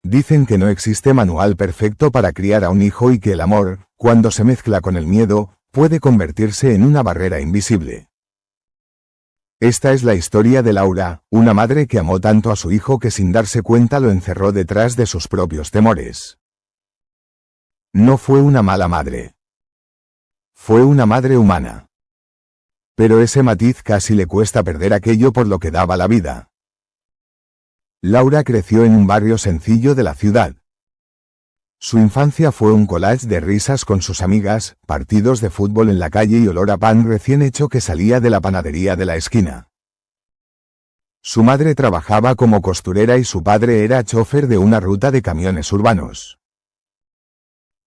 Dicen que no existe manual perfecto para criar a un hijo y que el amor, cuando se mezcla con el miedo, puede convertirse en una barrera invisible. Esta es la historia de Laura, una madre que amó tanto a su hijo que sin darse cuenta lo encerró detrás de sus propios temores. No fue una mala madre. Fue una madre humana. Pero ese matiz casi le cuesta perder aquello por lo que daba la vida. Laura creció en un barrio sencillo de la ciudad. Su infancia fue un collage de risas con sus amigas, partidos de fútbol en la calle y olor a pan recién hecho que salía de la panadería de la esquina. Su madre trabajaba como costurera y su padre era chofer de una ruta de camiones urbanos.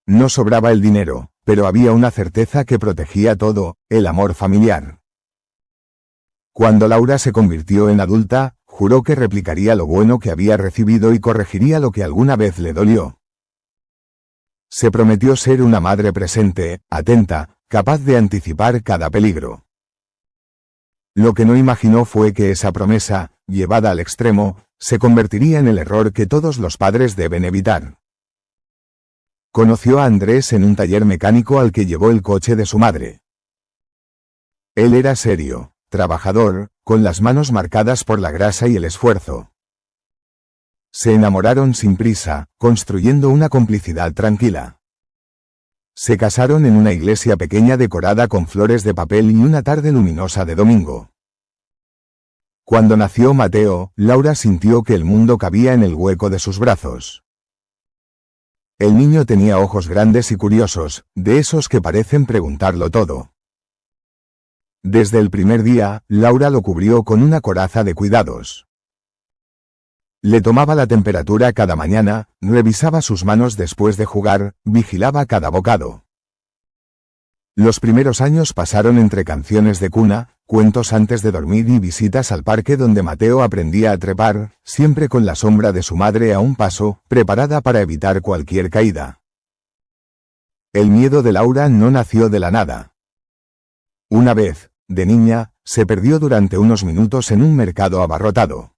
No sobraba el dinero, pero había una certeza que protegía todo, el amor familiar. Cuando Laura se convirtió en adulta, juró que replicaría lo bueno que había recibido y corregiría lo que alguna vez le dolió. Se prometió ser una madre presente, atenta, capaz de anticipar cada peligro. Lo que no imaginó fue que esa promesa, llevada al extremo, se convertiría en el error que todos los padres deben evitar. Conoció a Andrés en un taller mecánico al que llevó el coche de su madre. Él era serio, trabajador, con las manos marcadas por la grasa y el esfuerzo. Se enamoraron sin prisa, construyendo una complicidad tranquila. Se casaron en una iglesia pequeña decorada con flores de papel y una tarde luminosa de domingo. Cuando nació Mateo, Laura sintió que el mundo cabía en el hueco de sus brazos. El niño tenía ojos grandes y curiosos, de esos que parecen preguntarlo todo. Desde el primer día, Laura lo cubrió con una coraza de cuidados. Le tomaba la temperatura cada mañana, revisaba sus manos después de jugar, vigilaba cada bocado. Los primeros años pasaron entre canciones de cuna, cuentos antes de dormir y visitas al parque donde Mateo aprendía a trepar, siempre con la sombra de su madre a un paso, preparada para evitar cualquier caída. El miedo de Laura no nació de la nada. Una vez, de niña, se perdió durante unos minutos en un mercado abarrotado.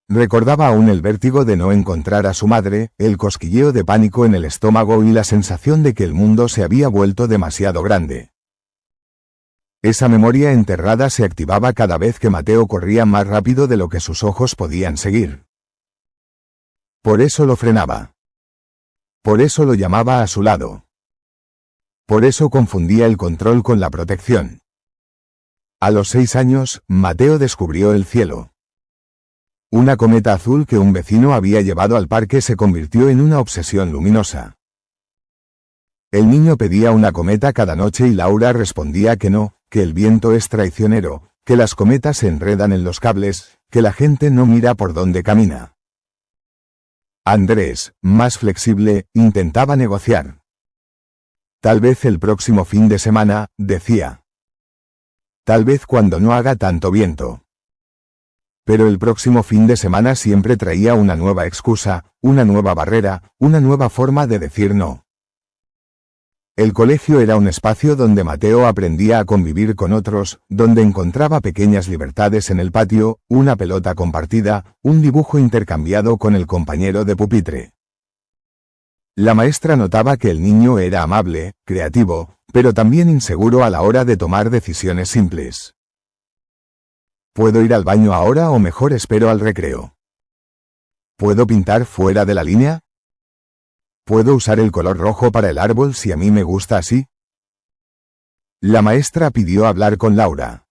Recordaba aún el vértigo de no encontrar a su madre, el cosquilleo de pánico en el estómago y la sensación de que el mundo se había vuelto demasiado grande. Esa memoria enterrada se activaba cada vez que Mateo corría más rápido de lo que sus ojos podían seguir. Por eso lo frenaba. Por eso lo llamaba a su lado. Por eso confundía el control con la protección. A los 6 años, Mateo descubrió el cielo. Una cometa azul que un vecino había llevado al parque se convirtió en una obsesión luminosa. El niño pedía una cometa cada noche y Laura respondía que no, que el viento es traicionero, que las cometas se enredan en los cables, que la gente no mira por dónde camina. Andrés, más flexible, intentaba negociar. Tal vez el próximo fin de semana, decía. Tal vez cuando no haga tanto viento. Pero el próximo fin de semana siempre traía una nueva excusa, una nueva barrera, una nueva forma de decir no. El colegio era un espacio donde Mateo aprendía a convivir con otros, donde encontraba pequeñas libertades en el patio, una pelota compartida, un dibujo intercambiado con el compañero de pupitre. La maestra notaba que el niño era amable, creativo, pero también inseguro a la hora de tomar decisiones simples. ¿Puedo ir al baño ahora o mejor espero al recreo? ¿Puedo pintar fuera de la línea? ¿Puedo usar el color rojo para el árbol si a mí me gusta así? La maestra pidió hablar con Laura.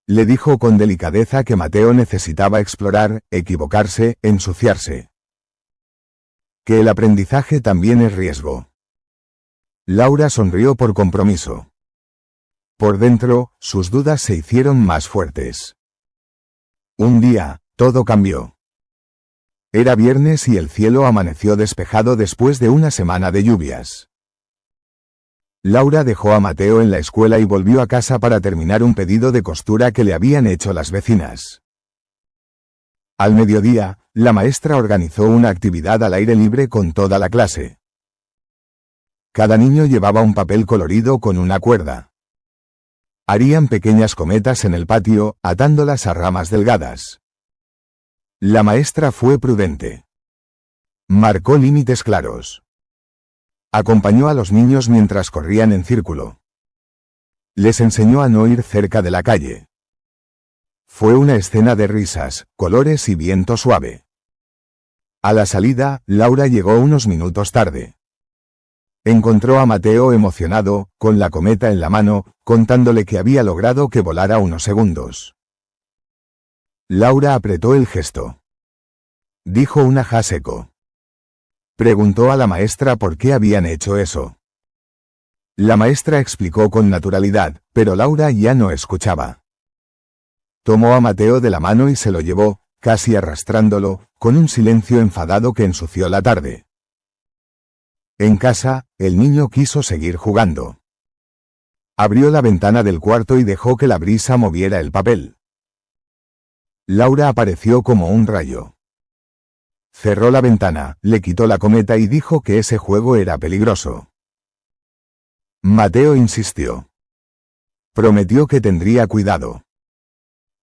Le dijo con delicadeza que Mateo necesitaba explorar, equivocarse, ensuciarse. Que el aprendizaje también es riesgo. Laura sonrió por compromiso. Por dentro, sus dudas se hicieron más fuertes. Un día, todo cambió. Era viernes y el cielo amaneció despejado después de una semana de lluvias. Laura dejó a Mateo en la escuela y volvió a casa para terminar un pedido de costura que le habían hecho las vecinas. Al mediodía, la maestra organizó una actividad al aire libre con toda la clase. Cada niño llevaba un papel colorido con una cuerda. Harían pequeñas cometas en el patio, atándolas a ramas delgadas. La maestra fue prudente. Marcó límites claros. Acompañó a los niños mientras corrían en círculo. Les enseñó a no ir cerca de la calle. Fue una escena de risas, colores y viento suave. A la salida, Laura llegó unos minutos tarde. Encontró a Mateo emocionado, con la cometa en la mano, contándole que había logrado que volara unos segundos. Laura apretó el gesto. Dijo un ajá seco. Preguntó a la maestra por qué habían hecho eso. La maestra explicó con naturalidad, pero Laura ya no escuchaba. Tomó a Mateo de la mano y se lo llevó, casi arrastrándolo, con un silencio enfadado que ensució la tarde. En casa, el niño quiso seguir jugando. Abrió la ventana del cuarto y dejó que la brisa moviera el papel. Laura apareció como un rayo. Cerró la ventana, le quitó la cometa y dijo que ese juego era peligroso. Mateo insistió. Prometió que tendría cuidado.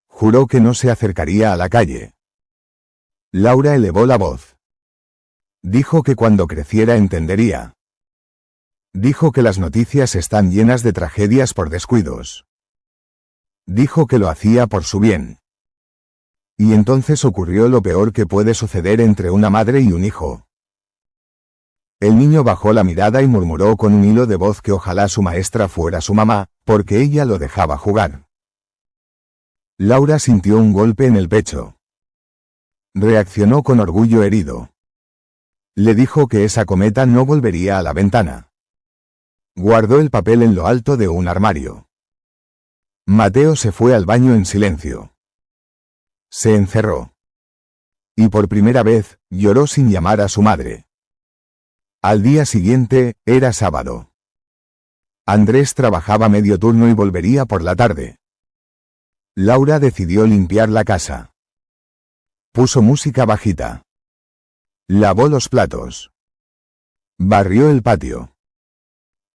Juró que no se acercaría a la calle. Laura elevó la voz. Dijo que cuando creciera entendería. Dijo que las noticias están llenas de tragedias por descuidos. Dijo que lo hacía por su bien. Y entonces ocurrió lo peor que puede suceder entre una madre y un hijo. El niño bajó la mirada y murmuró con un hilo de voz que ojalá su maestra fuera su mamá, porque ella lo dejaba jugar. Laura sintió un golpe en el pecho. Reaccionó con orgullo herido. Le dijo que esa cometa no volvería a la ventana. Guardó el papel en lo alto de un armario. Mateo se fue al baño en silencio. Se encerró. Y por primera vez, lloró sin llamar a su madre. Al día siguiente, era sábado. Andrés trabajaba medio turno y volvería por la tarde. Laura decidió limpiar la casa. Puso música bajita. Lavó los platos. Barrió el patio.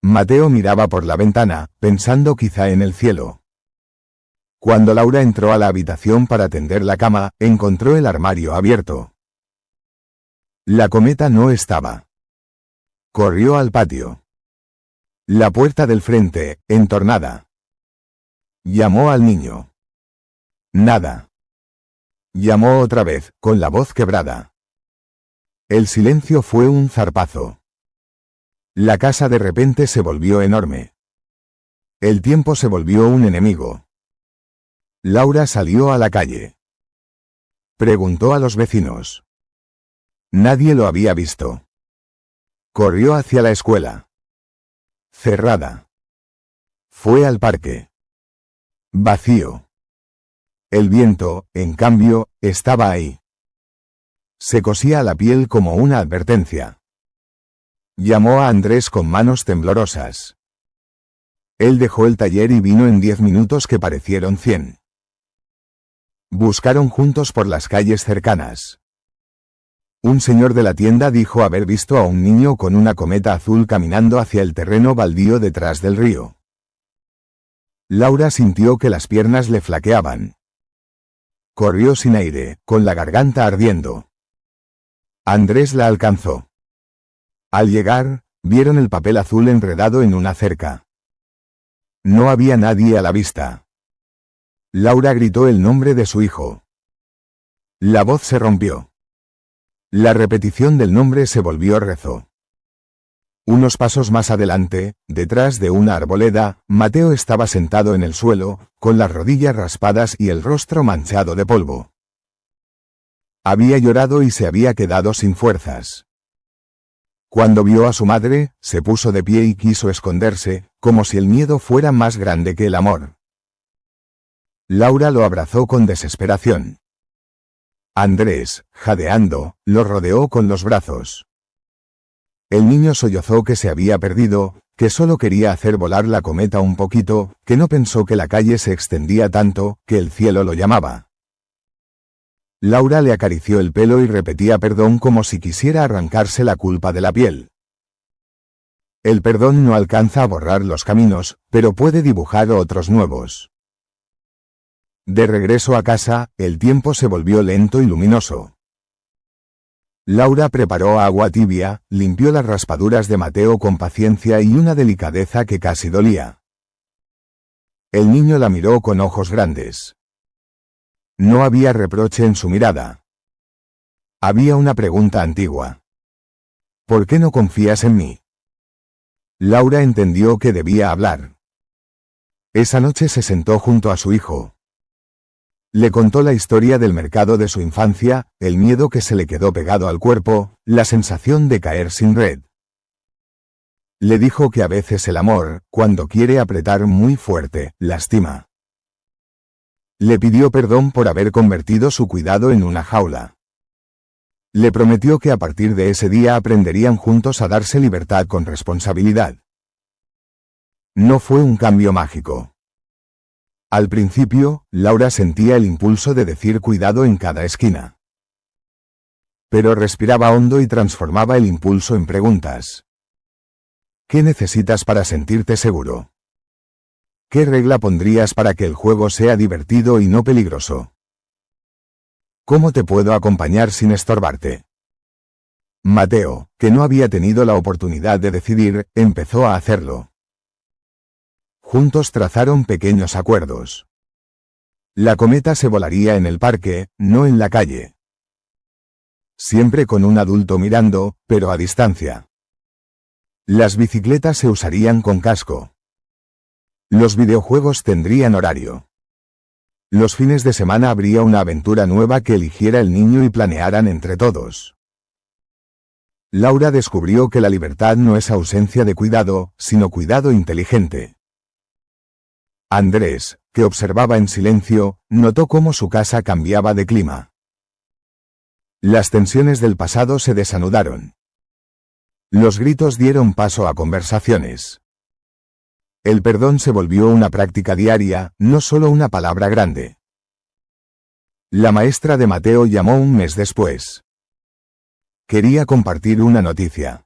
Mateo miraba por la ventana, pensando quizá en el cielo. Cuando Laura entró a la habitación para tender la cama, encontró el armario abierto. La cometa no estaba. Corrió al patio. La puerta del frente, entornada. Llamó al niño. Nada. Llamó otra vez, con la voz quebrada. El silencio fue un zarpazo. La casa de repente se volvió enorme. El tiempo se volvió un enemigo. Laura salió a la calle. Preguntó a los vecinos. Nadie lo había visto. Corrió hacia la escuela. Cerrada. Fue al parque. Vacío. El viento, en cambio, estaba ahí. Se cosía la piel como una advertencia. Llamó a Andrés con manos temblorosas. Él dejó el taller y vino en 10 minutos que parecieron 100. Buscaron juntos por las calles cercanas. Un señor de la tienda dijo haber visto a un niño con una cometa azul caminando hacia el terreno baldío detrás del río. Laura sintió que las piernas le flaqueaban. Corrió sin aire, con la garganta ardiendo. Andrés la alcanzó. Al llegar, vieron el papel azul enredado en una cerca. No había nadie a la vista. Laura gritó el nombre de su hijo. La voz se rompió. La repetición del nombre se volvió rezo. Unos pasos más adelante, detrás de una arboleda, Mateo estaba sentado en el suelo, con las rodillas raspadas y el rostro manchado de polvo. Había llorado y se había quedado sin fuerzas. Cuando vio a su madre, se puso de pie y quiso esconderse, como si el miedo fuera más grande que el amor. Laura lo abrazó con desesperación. Andrés, jadeando, lo rodeó con los brazos. El niño sollozó que se había perdido, que solo quería hacer volar la cometa un poquito, que no pensó que la calle se extendía tanto, que el cielo lo llamaba. Laura le acarició el pelo y repetía perdón como si quisiera arrancarse la culpa de la piel. El perdón no alcanza a borrar los caminos, pero puede dibujar otros nuevos. De regreso a casa, el tiempo se volvió lento y luminoso. Laura preparó agua tibia, limpió las raspaduras de Mateo con paciencia y una delicadeza que casi dolía. El niño la miró con ojos grandes. No había reproche en su mirada. Había una pregunta antigua. ¿Por qué no confías en mí? Laura entendió que debía hablar. Esa noche se sentó junto a su hijo. Le contó la historia del mercado de su infancia, el miedo que se le quedó pegado al cuerpo, la sensación de caer sin red. Le dijo que a veces el amor, cuando quiere apretar muy fuerte, lastima. Le pidió perdón por haber convertido su cuidado en una jaula. Le prometió que a partir de ese día aprenderían juntos a darse libertad con responsabilidad. No fue un cambio mágico. Al principio, Laura sentía el impulso de decir cuidado en cada esquina. Pero respiraba hondo y transformaba el impulso en preguntas. ¿Qué necesitas para sentirte seguro? ¿Qué regla pondrías para que el juego sea divertido y no peligroso? ¿Cómo te puedo acompañar sin estorbarte? Mateo, que no había tenido la oportunidad de decidir, empezó a hacerlo. Juntos trazaron pequeños acuerdos. La cometa se volaría en el parque, no en la calle. Siempre con un adulto mirando, pero a distancia. Las bicicletas se usarían con casco. Los videojuegos tendrían horario. Los fines de semana habría una aventura nueva que eligiera el niño y planearan entre todos. Laura descubrió que la libertad no es ausencia de cuidado, sino cuidado inteligente. Andrés, que observaba en silencio, notó cómo su casa cambiaba de clima. Las tensiones del pasado se desanudaron. Los gritos dieron paso a conversaciones. El perdón se volvió una práctica diaria, no solo una palabra grande. La maestra de Mateo llamó un mes después. Quería compartir una noticia.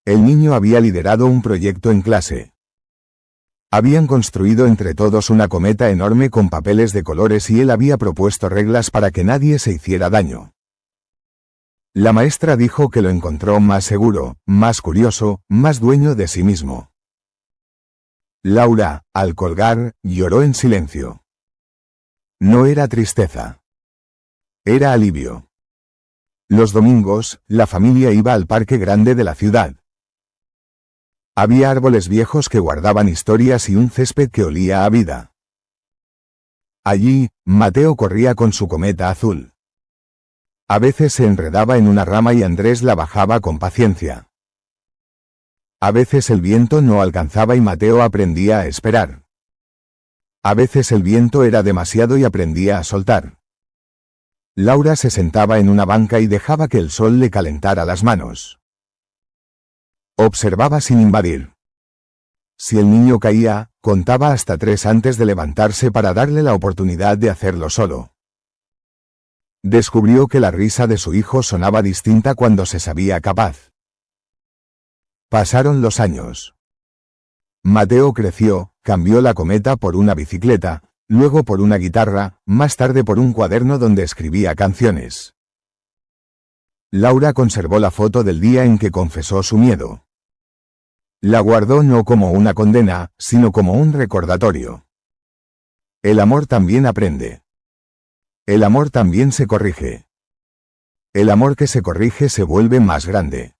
El niño había liderado un proyecto en clase. Habían construido entre todos una cometa enorme con papeles de colores y él había propuesto reglas para que nadie se hiciera daño. La maestra dijo que lo encontró más seguro, más curioso, más dueño de sí mismo. Laura, al colgar, lloró en silencio. No era tristeza. Era alivio. Los domingos, la familia iba al parque grande de la ciudad. Había árboles viejos que guardaban historias y un césped que olía a vida. Allí, Mateo corría con su cometa azul. A veces se enredaba en una rama y Andrés la bajaba con paciencia. A veces el viento no alcanzaba y Mateo aprendía a esperar. A veces el viento era demasiado y aprendía a soltar. Laura se sentaba en una banca y dejaba que el sol le calentara las manos. Observaba sin invadir. Si el niño caía, contaba hasta 3 antes de levantarse para darle la oportunidad de hacerlo solo. Descubrió que la risa de su hijo sonaba distinta cuando se sabía capaz. Pasaron los años. Mateo creció, cambió la cometa por una bicicleta, luego por una guitarra, más tarde por un cuaderno donde escribía canciones. Laura conservó la foto del día en que confesó su miedo. La guardó no como una condena, sino como un recordatorio. El amor también aprende. El amor también se corrige. El amor que se corrige se vuelve más grande.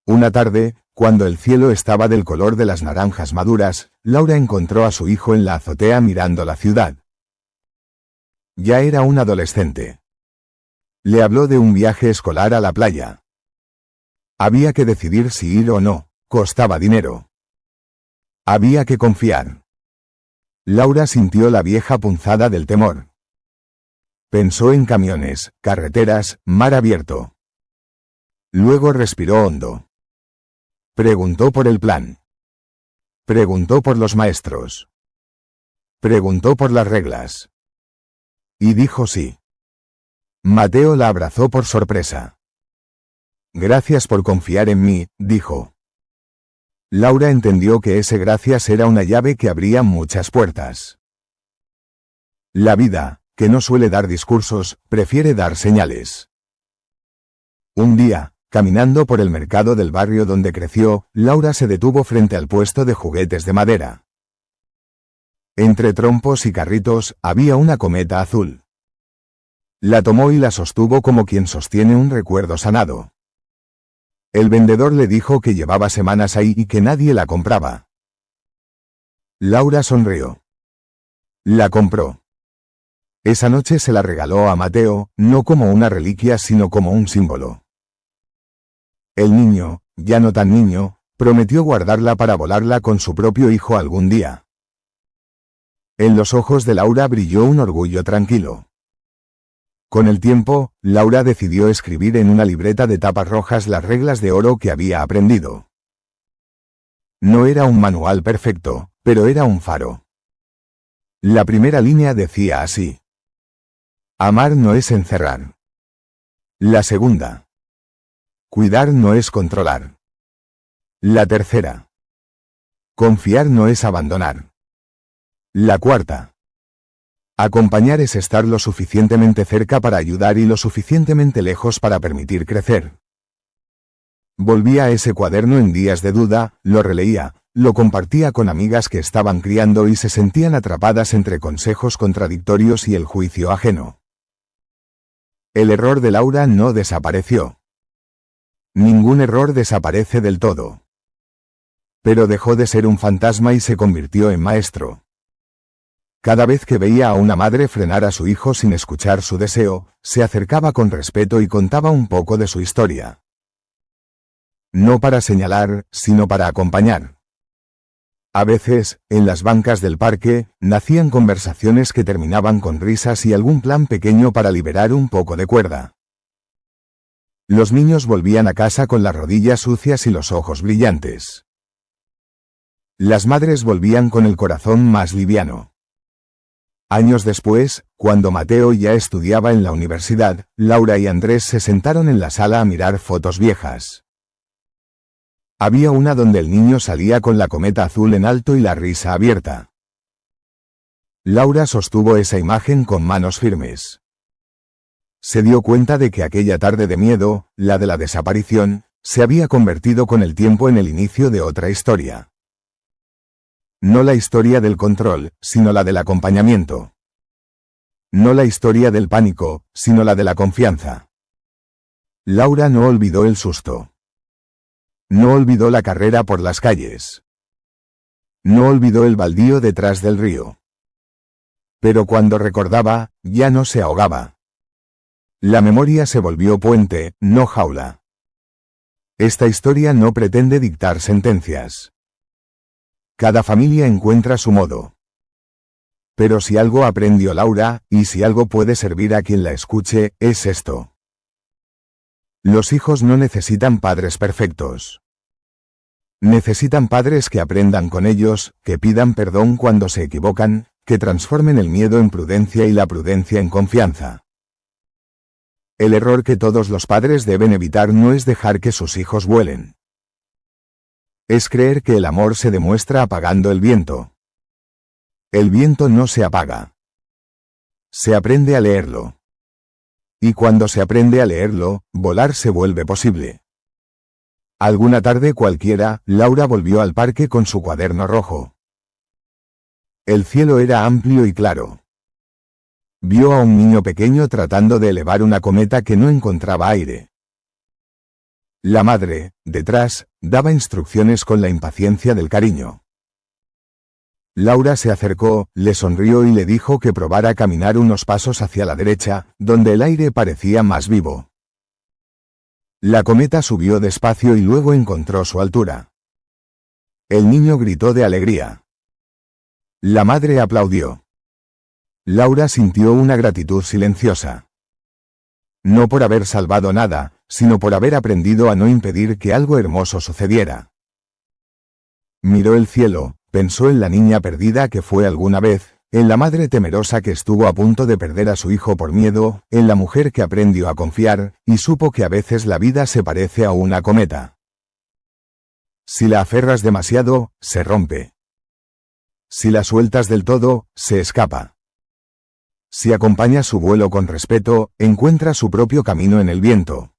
Una tarde, cuando el cielo estaba del color de las naranjas maduras, Laura encontró a su hijo en la azotea mirando la ciudad. Ya era un adolescente. Le habló de un viaje escolar a la playa. Había que decidir si ir o no. Costaba dinero. Había que confiar. Laura sintió la vieja punzada del temor. Pensó en camiones, carreteras, mar abierto. Luego respiró hondo. Preguntó por el plan. Preguntó por los maestros. Preguntó por las reglas. Y dijo sí. Mateo la abrazó por sorpresa. Gracias por confiar en mí, dijo. Laura entendió que ese gracias era una llave que abría muchas puertas. La vida, que no suele dar discursos, prefiere dar señales. Un día, caminando por el mercado del barrio donde creció, Laura se detuvo frente al puesto de juguetes de madera. Entre trompos y carritos, había una cometa azul. La tomó y la sostuvo como quien sostiene un recuerdo sanado. El vendedor le dijo que llevaba semanas ahí y que nadie la compraba. Laura sonrió. La compró. Esa noche se la regaló a Mateo, no como una reliquia sino como un símbolo. El niño, ya no tan niño, prometió guardarla para volarla con su propio hijo algún día. En los ojos de Laura brilló un orgullo tranquilo. Con el tiempo, Laura decidió escribir en una libreta de tapas rojas las reglas de oro que había aprendido. No era un manual perfecto, pero era un faro. La primera línea decía así: amar no es encerrar. La segunda: cuidar no es controlar. La tercera: confiar no es abandonar. La cuarta: acompañar es estar lo suficientemente cerca para ayudar y lo suficientemente lejos para permitir crecer. Volvía a ese cuaderno en días de duda, lo releía, lo compartía con amigas que estaban criando y se sentían atrapadas entre consejos contradictorios y el juicio ajeno. El error de Laura no desapareció. Ningún error desaparece del todo. Pero dejó de ser un fantasma y se convirtió en maestro. Cada vez que veía a una madre frenar a su hijo sin escuchar su deseo, se acercaba con respeto y contaba un poco de su historia. No para señalar, sino para acompañar. A veces, en las bancas del parque, nacían conversaciones que terminaban con risas y algún plan pequeño para liberar un poco de cuerda. Los niños volvían a casa con las rodillas sucias y los ojos brillantes. Las madres volvían con el corazón más liviano. Años después, cuando Mateo ya estudiaba en la universidad, Laura y Andrés se sentaron en la sala a mirar fotos viejas. Había una donde el niño salía con la cometa azul en alto y la risa abierta. Laura sostuvo esa imagen con manos firmes. Se dio cuenta de que aquella tarde de miedo, la de la desaparición, se había convertido con el tiempo en el inicio de otra historia. No la historia del control, sino la del acompañamiento. No la historia del pánico, sino la de la confianza. Laura no olvidó el susto. No olvidó la carrera por las calles. No olvidó el baldío detrás del río. Pero cuando recordaba, ya no se ahogaba. La memoria se volvió puente, no jaula. Esta historia no pretende dictar sentencias. Cada familia encuentra su modo. Pero si algo aprendió Laura, y si algo puede servir a quien la escuche, es esto. Los hijos no necesitan padres perfectos. Necesitan padres que aprendan con ellos, que pidan perdón cuando se equivocan, que transformen el miedo en prudencia y la prudencia en confianza. El error que todos los padres deben evitar no es dejar que sus hijos vuelen. Es creer que el amor se demuestra apagando el viento. El viento no se apaga. Se aprende a leerlo. Y cuando se aprende a leerlo, volar se vuelve posible. Alguna tarde cualquiera, Laura volvió al parque con su cuaderno rojo. El cielo era amplio y claro. Vio a un niño pequeño tratando de elevar una cometa que no encontraba aire. La madre, detrás, daba instrucciones con la impaciencia del cariño. Laura se acercó, le sonrió y le dijo que probara caminar unos pasos hacia la derecha, donde el aire parecía más vivo. La cometa subió despacio y luego encontró su altura. El niño gritó de alegría. La madre aplaudió. Laura sintió una gratitud silenciosa. No por haber salvado nada, sino por haber aprendido a no impedir que algo hermoso sucediera. Miró el cielo, pensó en la niña perdida que fue alguna vez, en la madre temerosa que estuvo a punto de perder a su hijo por miedo, en la mujer que aprendió a confiar, y supo que a veces la vida se parece a una cometa. Si la aferras demasiado, se rompe. Si la sueltas del todo, se escapa. Si acompañas su vuelo con respeto, encuentra su propio camino en el viento.